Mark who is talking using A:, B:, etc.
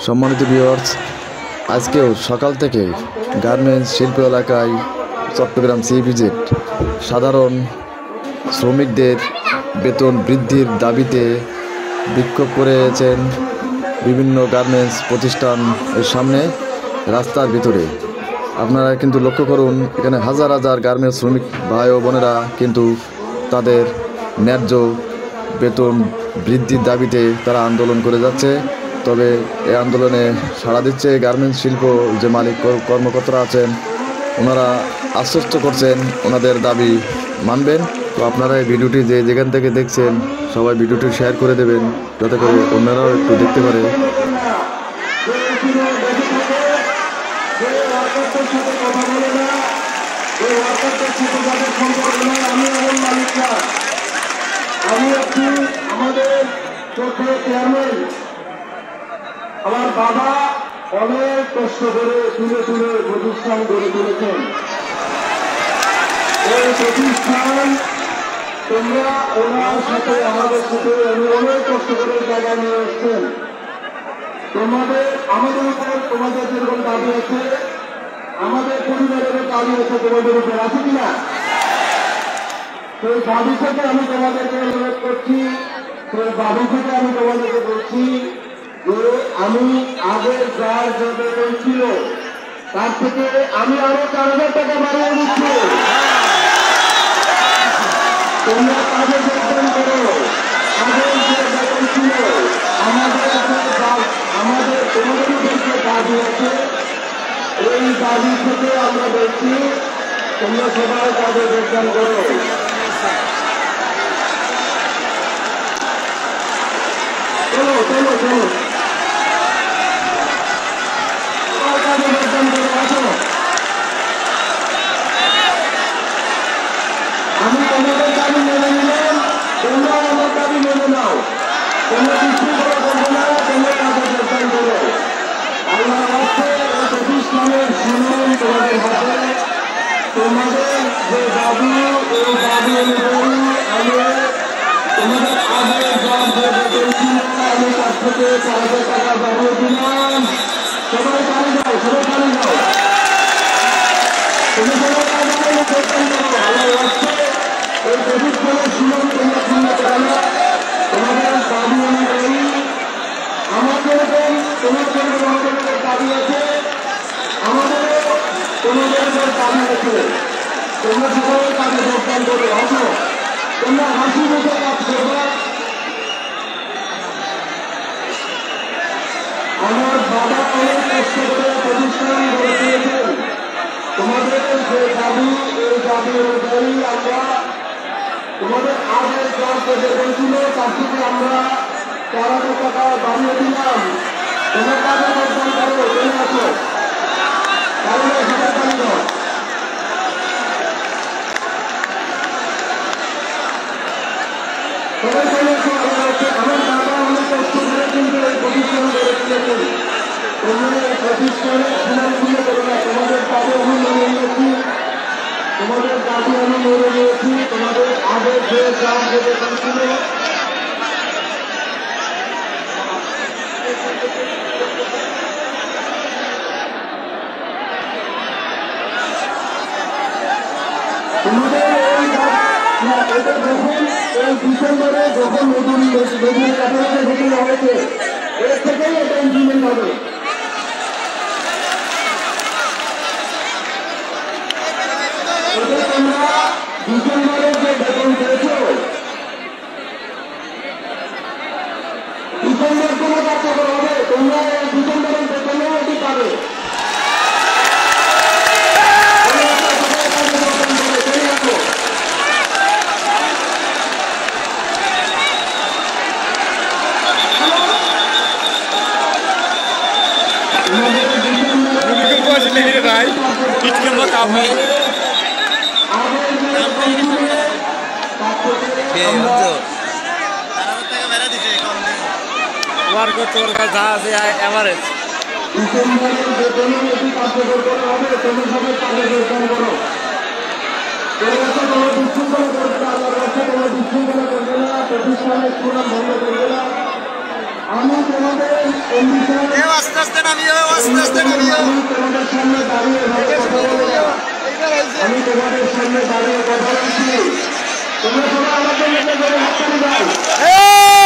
A: সম্মানিত ভিউয়ার্স, আজকেও সকাল থেকে গার্মেন্টস শিল্প এলাকায় চট্টগ্রাম সিইপিজেড সাধারণ শ্রমিকদের বেতন বৃদ্ধির দাবিতে বিক্ষোভ করেছেন বিভিন্ন গার্মেন্টস প্রতিষ্ঠানের সামনে রাস্তার ভিতরে। আপনারা কিন্তু লক্ষ্য করুন, এখানে হাজার হাজার গার্মেন্টস শ্রমিক ভাই ও বোনেরা কিন্তু তাদের ন্যায্য বেতন বৃদ্ধির দাবিতে তারা আন্দোলন করে যাচ্ছে। তবে এই আন্দোলনে সাড়া দিচ্ছে গার্মেন্টস শিল্প যে মালিক কর্মকর্তারা আছেন, ওনারা আশ্বস্ত করছেন ওনাদের দাবি মানবেন। তো আপনারা এই ভিডিওটি যেখান থেকে দেখছেন সবাই ভিডিওটি শেয়ার করে দেবেন, যাতে করে অন্যরাও একটু দেখতে পারে।
B: আমার বাবা অনেক কষ্ট করে তুলে তুলে প্রতিষ্ঠান গড়ে তুলেছেন। এই প্রতিষ্ঠান তোমরা ওনার সাথে আমাদের সাথে অনেক কষ্ট করে জায়গায় নিয়ে এসছেন। আমাদের উপর তোমাদের যেরকম দাবি আছে, আমাদের পরিবারেরও দাবি আছে তোমাদের উপর, আছে কিনা? সেই দাবি থেকে আমি তোমাদেরকে অনুরোধ করছি, সেই দাবি থেকে আমি তোমাদেরকে বলছি যে আমি আগে যার যে বেতন ছিল তার থেকে আমি আরো 4,000 টাকা বাড়িয়ে দিচ্ছি। তোমরা কাজে যোগদান করো। আগের যে বেতন ছিল আমাদের তোমাদের উপর যে দাবি আছে, এই দাবি থেকে আমরা বলছি তোমরা সবাই কাজে যোগদান করো। চলো চলো চলো আমি তোমাদের দাবি মেনে নিলাম, তোমরা আমার দাবি মেনে নাও। তোমরা বিশৃঙ্খলা করবো না, তোমরা কাজে যোগদান করো। আল্লাহ রাখে এই প্রতিষ্ঠানের সুনাম তোমাদের হাতে। তোমাদের যে দাবি, এই দাবি অনুযায়ী আমি তোমাদের আগে যা যে বেতন ছিল আমি তার থেকে 4,000 টাকা বাড়িয়ে দিলাম। সবাই কাজে যাও, সবাই কাজে যাও। তুমি সবাই কাজে গেলে যোগদান করো। আল্লাহ রাখে এই প্রতিষ্ঠানের সুনাম তোমরা ক্ষুণ্ণ করে না। তোমাদের দাবি অনুযায়ী আমাদের আমাদের দাবি আছে, আমাদেরও তোমাদের দাবি আছে। তোমরা সবাই কাজে যোগদান করবে। আসো, তোমরা হাসি মুখে কাজ করবে। আমার বাবা অনেক কষ্ট করে প্রতিষ্ঠান গড়ে তুলেছেন। তোমাদের যে দাবি, এই দাবি অনুযায়ী আমরা তোমাদের আগের ক্লাস যে বলছিল তার থেকে আমরা 4,000 টাকা বাড়িয়ে দিলাম। তোমরা কাজে যোগদান করো, চলে আসো। তাহলে সবাই কাজ করো। সবাই চলে আসো। আমার বাবা অনেক কষ্ট করে কিন্তু এই প্রতিষ্ঠান গড়ে তুলেছেন। তোমরা এই প্রতিষ্ঠানের সুনাম খুলে করো না। তোমাদের দাবি আমি মেনে নিয়েছি, তোমাদের দাবি আমি মেনে নিয়েছি। তোমাদের আগের যে দাম যে বেতন ছিল তোমাদের এটা যখন এই ডিসেম্বরে যখন নতুন কাঠামোতে ঘোষণা হয়েছে, এর থেকেই এটা ইমপ্লিমেন্ট হবে। তোমরা ডিসেম্বরের যে বেতন পেয়েছো, ডিসেম্বর কোনো কার্যকর হবে, তোমরা এই ডিসেম্বরের বেতনেও এটি পাবে। ডিসেম্বরের বেতনে এটি কার্যকর করা হবে। তোমরা সবাই কাজে যোগদান করো। তোমরা বিশৃঙ্খলা করবে না, আল্লাহর কাছে তোমরা বিশৃঙ্খলা করবে না, প্রতিষ্ঠানের সুনাম ভঙ্গ করবে না। আমি তোমাদের
C: আস্তে আস্তে নামিও, আস্তে আস্তে নামিও।
B: তোমাদের সামনে দাঁড়িয়ে কথা বলবো। আমি তোমাদের সামনে দাঁড়িয়ে কথা বলছি। তোমরা সবাই আমাকে হাততালি দাও।